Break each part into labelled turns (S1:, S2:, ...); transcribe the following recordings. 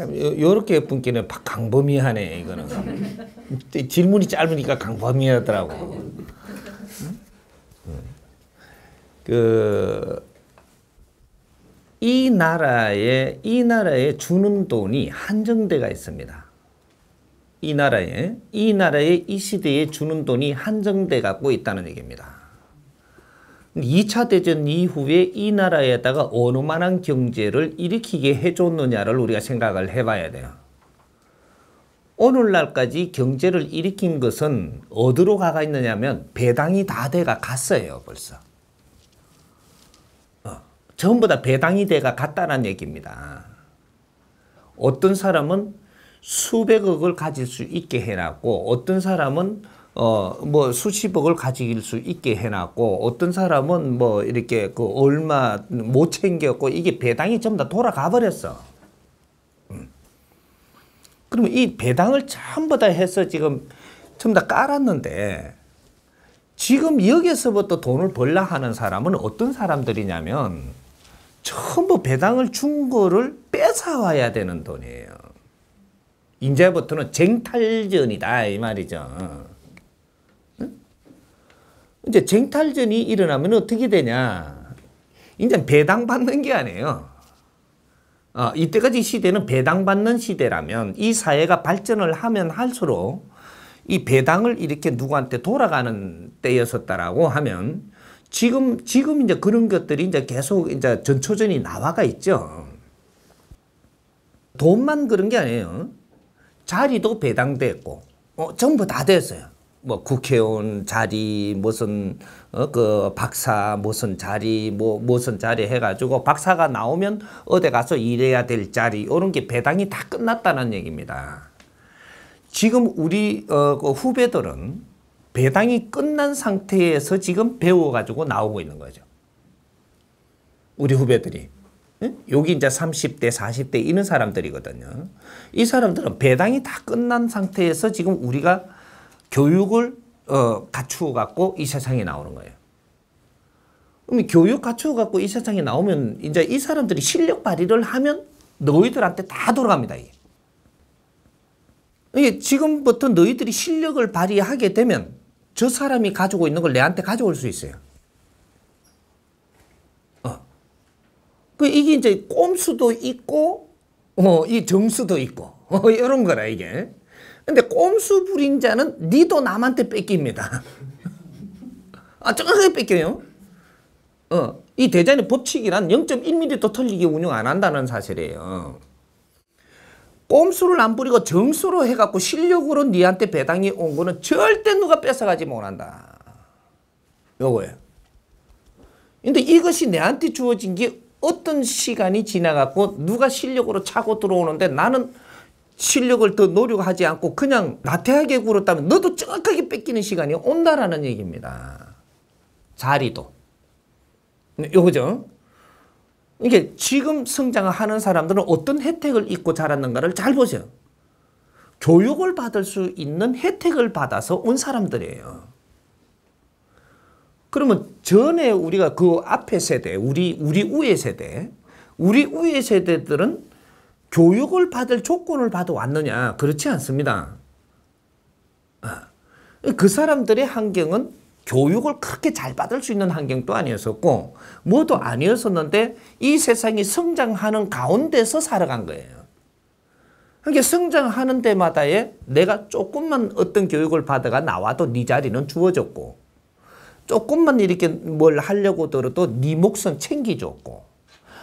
S1: 참 요렇게 분께는 강범위하네 이거는. 질문이 짧으니까 강범위하더라고. 이 나라에 주는 돈이 한정대가 있습니다. 이 나라에 이 시대에 주는 돈이 한정돼 갖고 있다는 얘기입니다. 2차 대전 이후에 이 나라에다가 어느 만한 경제를 일으키게 해줬느냐를 우리가 생각을 해봐야 돼요. 오늘날까지 경제를 일으킨 것은 어디로 가가 있느냐면 배당이 다 돼가 갔어요 벌써. 전부 다 배당이 돼가 갔다는 얘기입니다. 어떤 사람은 수백억을 가질 수 있게 해놨고 어떤 사람은 뭐 수십억을 가질 수 있게 해놨고 어떤 사람은 뭐 이렇게 그 얼마 못 챙겼고 이게 배당이 전부 다 돌아가 버렸어. 그러면 이 배당을 전부 다 해서 지금 전부 다 깔았는데 지금 여기서부터 돈을 벌라 하는 사람은 어떤 사람들이냐면 전부 배당을 준 거를 뺏어와야 되는 돈이에요. 이제부터는 쟁탈전이다 이 말이죠. 이제 쟁탈전이 일어나면 어떻게 되냐? 이제 배당받는 게 아니에요. 이때까지 시대는 배당받는 시대라면 이 사회가 발전을 하면 할수록 이 배당을 이렇게 누구한테 돌아가는 때였었다라고 하면 지금 이제 그런 것들이 이제 계속 이제 전초전이 나와가 있죠. 돈만 그런 게 아니에요. 자리도 배당됐고, 전부 다 됐어요. 뭐 국회의원 자리, 무슨 그 박사 무슨 자리, 무슨 자리 해가지고 박사가 나오면 어디 가서 일해야 될 자리 이런 게 배당이 다 끝났다는 얘기입니다. 지금 우리 그 후배들은 배당이 끝난 상태에서 지금 배워가지고 나오고 있는 거죠. 우리 후배들이. 여기 이제 30대, 40대 이런 사람들이거든요. 이 사람들은 배당이 다 끝난 상태에서 지금 우리가 교육을 갖추어 갖고 이 세상에 나오는 거예요. 그럼 교육 갖추어 갖고 이 세상에 나오면 이제 이 사람들이 실력 발휘를 하면 너희들한테 다 돌아갑니다. 이게 지금부터 너희들이 실력을 발휘하게 되면 저 사람이 가지고 있는 걸 내한테 가져올 수 있어요. 이게 이제 꼼수도 있고, 이 정수도 있고, 이런 거라, 이게. 근데 꼼수 부린 자는 니도 남한테 뺏깁니다. 정확하게 뺏겨요. 이 대전의 법칙이란 0.1mm도 틀리게 운영 안 한다는 사실이에요. 꼼수를 안 부리고 정수로 해갖고 실력으로 니한테 배당이 온 거는 절대 누가 뺏어가지 못한다. 요거예요. 근데 이것이 내한테 주어진 게 어떤 시간이 지나갖고 누가 실력으로 차고 들어오는데 나는 실력을 더 노력하지 않고 그냥 나태하게 굴었다면 너도 정확하게 뺏기는 시간이 온다라는 얘기입니다. 자리도. 요거죠. 이게 지금 성장하는 사람들은 어떤 혜택을 입고 자랐는가를 잘 보세요. 교육을 받을 수 있는 혜택을 받아서 온 사람들이에요. 그러면 전에 우리가 그 앞에 세대, 우리 우회 세대들은 교육을 받을 조건을 받아 왔느냐? 그렇지 않습니다. 그 사람들의 환경은 교육을 그렇게 잘 받을 수 있는 환경도 아니었었고 뭐도 아니었었는데 이 세상이 성장하는 가운데서 살아간 거예요. 그러니까 성장하는 데마다에 내가 조금만 어떤 교육을 받아가 나와도 네 자리는 주어졌고 조금만 이렇게 뭘 하려고 들어도 네 몫은 챙겨줬고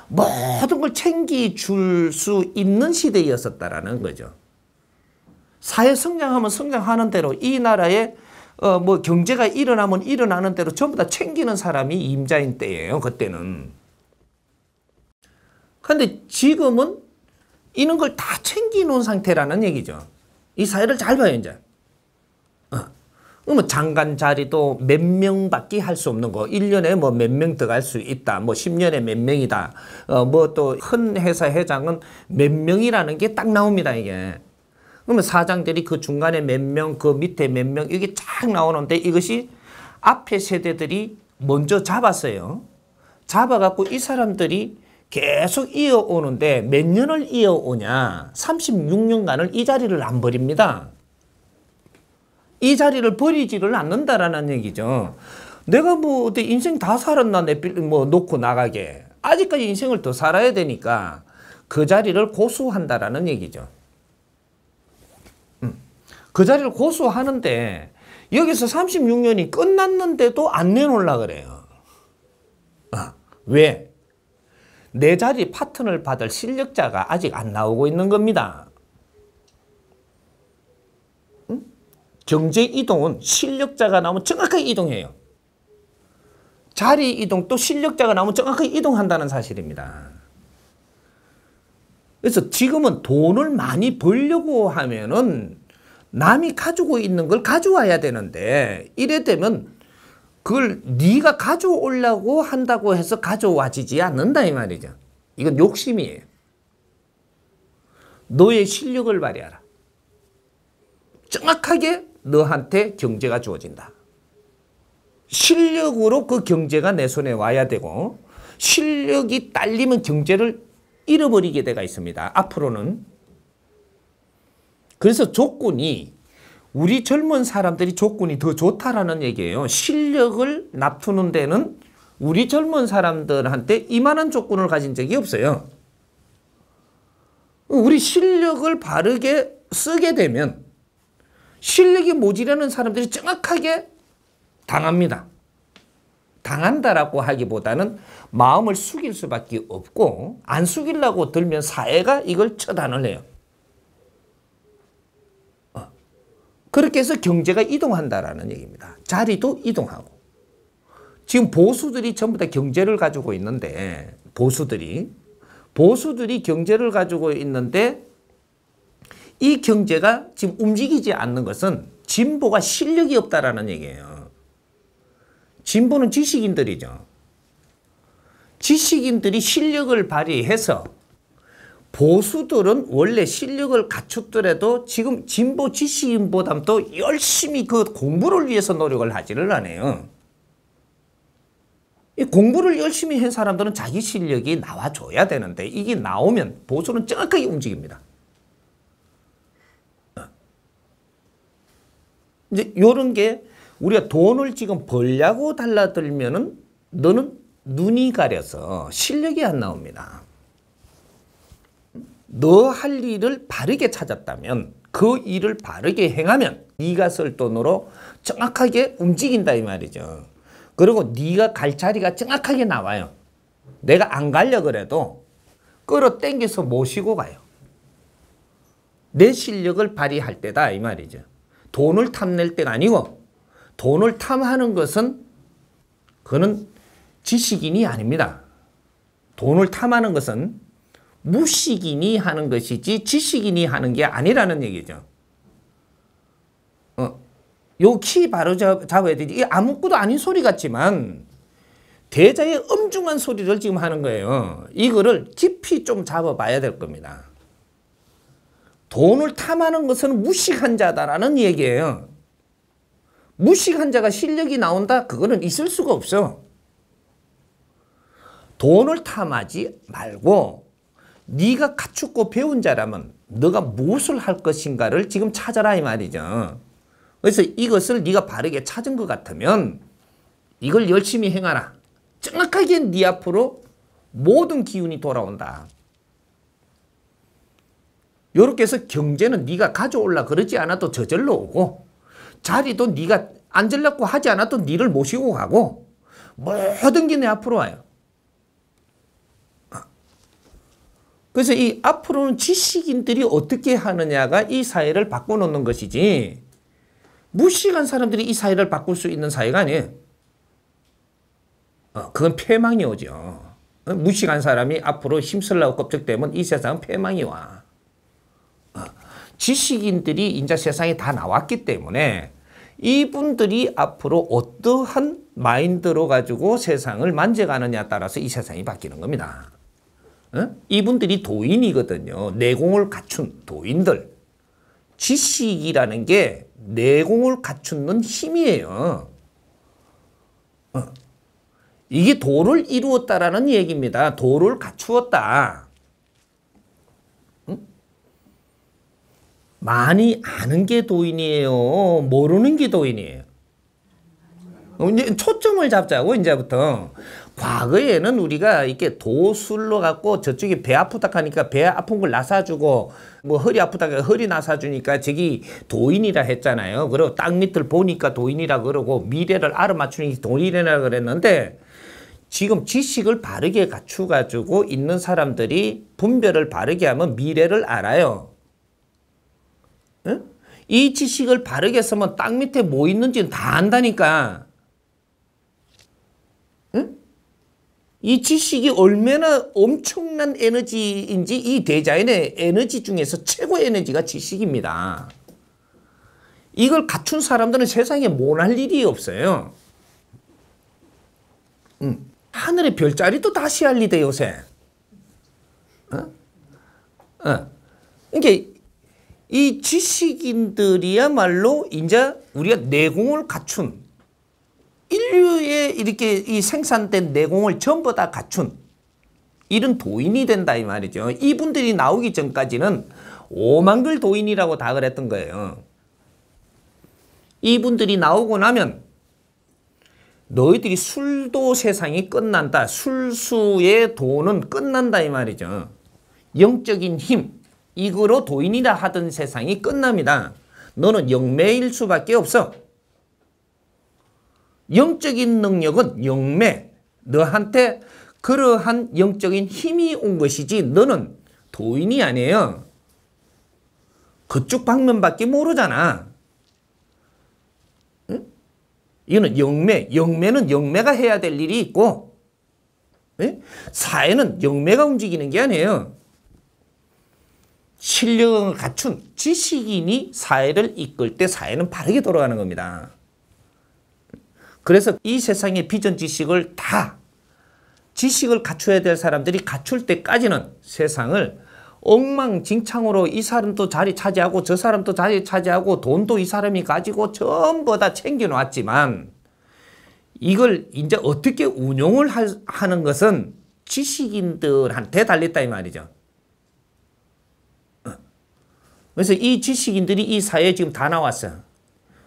S1: 모든 걸 챙겨줄 수 있는 시대였었다라는 거죠. 사회 성장하면 성장하는 대로 이 나라에 뭐 경제가 일어나면 일어나는 대로 전부 다 챙기는 사람이 임자인 때예요. 그때는. 그런데 지금은 이런 걸 다 챙겨놓은 상태라는 얘기죠. 이 사회를 잘 봐요 이제. 그러면 장관 자리도 몇 명밖에 할 수 없는 거. 1년에 뭐 몇 명 더 갈 수 있다. 뭐 10년에 몇 명이다. 뭐 또 큰 회사 회장은 몇 명이라는 게 딱 나옵니다, 이게. 그러면 사장들이 그 중간에 몇 명, 그 밑에 몇 명, 이게 쫙 나오는데 이것이 앞에 세대들이 먼저 잡았어요. 잡아갖고 이 사람들이 계속 이어오는데 몇 년을 이어오냐? 36년간을 이 자리를 안 버립니다. 이 자리를 버리지를 않는다라는 얘기죠. 내가 뭐 어때 인생 다 살았나 뭐 놓고 나가게. 아직까지 인생을 더 살아야 되니까 그 자리를 고수한다라는 얘기죠. 그 자리를 고수하는데 여기서 36년이 끝났는데도 안 내놓으려고 그래요. 왜? 내 자리 파트너를 받을 실력자가 아직 안 나오고 있는 겁니다. 경제 이동은 실력자가 나오면 정확하게 이동해요. 자리 이동도 실력자가 나오면 정확하게 이동한다는 사실입니다. 그래서 지금은 돈을 많이 벌려고 하면은 남이 가지고 있는 걸 가져와야 되는데 이래 되면 그걸 네가 가져오려고 한다고 해서 가져와지지 않는다 이 말이죠. 이건 욕심이에요. 너의 실력을 발휘하라. 정확하게 너한테 경제가 주어진다. 실력으로 그 경제가 내 손에 와야 되고 실력이 딸리면 경제를 잃어버리게 돼가 있습니다. 앞으로는. 그래서 조건이 우리 젊은 사람들이 조건이 더 좋다라는 얘기예요. 실력을 납두는 데는 우리 젊은 사람들한테 이만한 조건을 가진 적이 없어요. 우리 실력을 바르게 쓰게 되면 실력이 모자라는 사람들이 정확하게 당합니다. 당한다라고 하기보다는 마음을 숙일 수밖에 없고 안 숙이려고 들면 사회가 이걸 처단을 해요. 그렇게 해서 경제가 이동한다라는 얘기입니다. 자리도 이동하고. 지금 보수들이 전부 다 경제를 가지고 있는데 보수들이 경제를 가지고 있는데 이 경제가 지금 움직이지 않는 것은 진보가 실력이 없다라는 얘기예요. 진보는 지식인들이죠. 지식인들이 실력을 발휘해서 보수들은 원래 실력을 갖췄더라도 지금 진보 지식인보다도 열심히 그 공부를 위해서 노력을 하지를 않아요. 이 공부를 열심히 한 사람들은 자기 실력이 나와줘야 되는데 이게 나오면 보수는 정확하게 움직입니다. 이제 이런 게 우리가 돈을 지금 벌려고 달라들면은 너는 눈이 가려서 실력이 안 나옵니다. 너 할 일을 바르게 찾았다면 그 일을 바르게 행하면 네가 쓸 돈으로 정확하게 움직인다 이 말이죠. 그리고 네가 갈 자리가 정확하게 나와요. 내가 안 가려 그래도 끌어당겨서 모시고 가요. 내 실력을 발휘할 때다 이 말이죠. 돈을 탐낼 때가 아니고 돈을 탐하는 것은 그는 지식인이 아닙니다. 돈을 탐하는 것은 무식인이 하는 것이지 지식인이 하는 게 아니라는 얘기죠. 요 키 바로 잡아야 되지. 이게 아무것도 아닌 소리 같지만 대자의 엄중한 소리를 지금 하는 거예요. 이거를 깊이 좀 잡아봐야 될 겁니다. 돈을 탐하는 것은 무식한 자다라는 얘기예요. 무식한 자가 실력이 나온다? 그거는 있을 수가 없어. 돈을 탐하지 말고 네가 갖추고 배운 자라면 너가 무엇을 할 것인가를 지금 찾아라 이 말이죠. 그래서 이것을 네가 바르게 찾은 것 같으면 이걸 열심히 행하라. 정확하게 네 앞으로 모든 기운이 돌아온다. 이렇게 해서 경제는 네가 가져올라 그러지 않아도 저절로 오고 자리도 네가 앉으려고 하지 않아도 네를 모시고 가고 모든 게 내 앞으로 와요. 그래서 이 앞으로는 지식인들이 어떻게 하느냐가 이 사회를 바꿔놓는 것이지 무식한 사람들이 이 사회를 바꿀 수 있는 사회가 아니에요. 그건 패망이 오죠. 무식한 사람이 앞으로 힘쓰려고 껍질대면 이 세상은 패망이 와. 지식인들이 이제 세상에 다 나왔기 때문에 이분들이 앞으로 어떠한 마인드로 가지고 세상을 만져가느냐에 따라서 이 세상이 바뀌는 겁니다. 이분들이 도인이거든요. 내공을 갖춘 도인들. 지식이라는 게 내공을 갖추는 힘이에요. 이게 도를 이루었다라는 얘기입니다. 도를 갖추었다. 응? 많이 아는 게 도인이에요. 모르는 게 도인이에요. 이제 초점을 잡자고 이제부터. 과거에는 우리가 이렇게 도술로 갖고 저쪽에 배 아프다 하니까 배 아픈 걸 나사주고 뭐 허리 아프다 하니까 허리 나사주니까 저기 도인이라 했잖아요. 그리고 땅 밑을 보니까 도인이라 그러고 미래를 알아맞추니까 도인이라 그랬는데 지금 지식을 바르게 갖추가지고 있는 사람들이 분별을 바르게 하면 미래를 알아요. 응? 이 지식을 바르게 쓰면 땅 밑에 뭐 있는지는 다 안다니까. 응? 이 지식이 얼마나 엄청난 에너지인지 이 대자연의 에너지 중에서 최고의 에너지가 지식입니다. 이걸 갖춘 사람들은 세상에 못할 일이 없어요. 하늘의 별자리도 다 시알리대 요새. 그러니까 이 지식인들이야말로 이제 우리가 내공을 갖춘 인류에 이렇게 이 생산된 내공을 전부 다 갖춘 이런 도인이 된다 이 말이죠. 이분들이 나오기 전까지는 오만글 도인이라고 다 그랬던 거예요. 이분들이 나오고 나면 너희들이 술도 세상이 끝난다. 술수의 도는 끝난다 이 말이죠. 영적인 힘 이거로 도인이라 하던 세상이 끝납니다. 너는 영매일 수밖에 없어. 영적인 능력은 영매. 너한테 그러한 영적인 힘이 온 것이지 너는 도인이 아니에요. 그쪽 방면밖에 모르잖아. 응? 이거는 영매. 영매는 영매가 해야 될 일이 있고 응? 사회는 영매가 움직이는 게 아니에요. 실력을 갖춘 지식인이 사회를 이끌 때 사회는 바르게 돌아가는 겁니다. 그래서 이 세상의 비전 지식을 다 지식을 갖춰야 될 사람들이 갖출 때까지는 세상을 엉망진창으로 이 사람도 자리 차지하고 저 사람도 자리 차지하고 돈도 이 사람이 가지고 전부 다 챙겨놨지만 이걸 이제 어떻게 운용을 하는 것은 지식인들한테 달렸다 이 말이죠. 그래서 이 지식인들이 이 사회에 지금 다 나왔어요.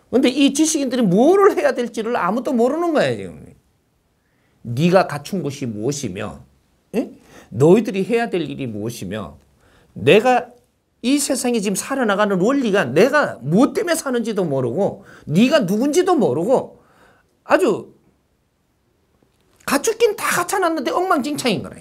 S1: 근데 이 지식인들이 뭐를 해야 될지를 아무도 모르는 거예요, 지금. 네가 갖춘 것이 무엇이며, 에? 너희들이 해야 될 일이 무엇이며, 내가 이 세상에 지금 살아나가는 원리가 내가 무엇 때문에 사는지도 모르고, 네가 누군지도 모르고, 아주 갖추긴 다 갖춰놨는데 엉망진창인 거라.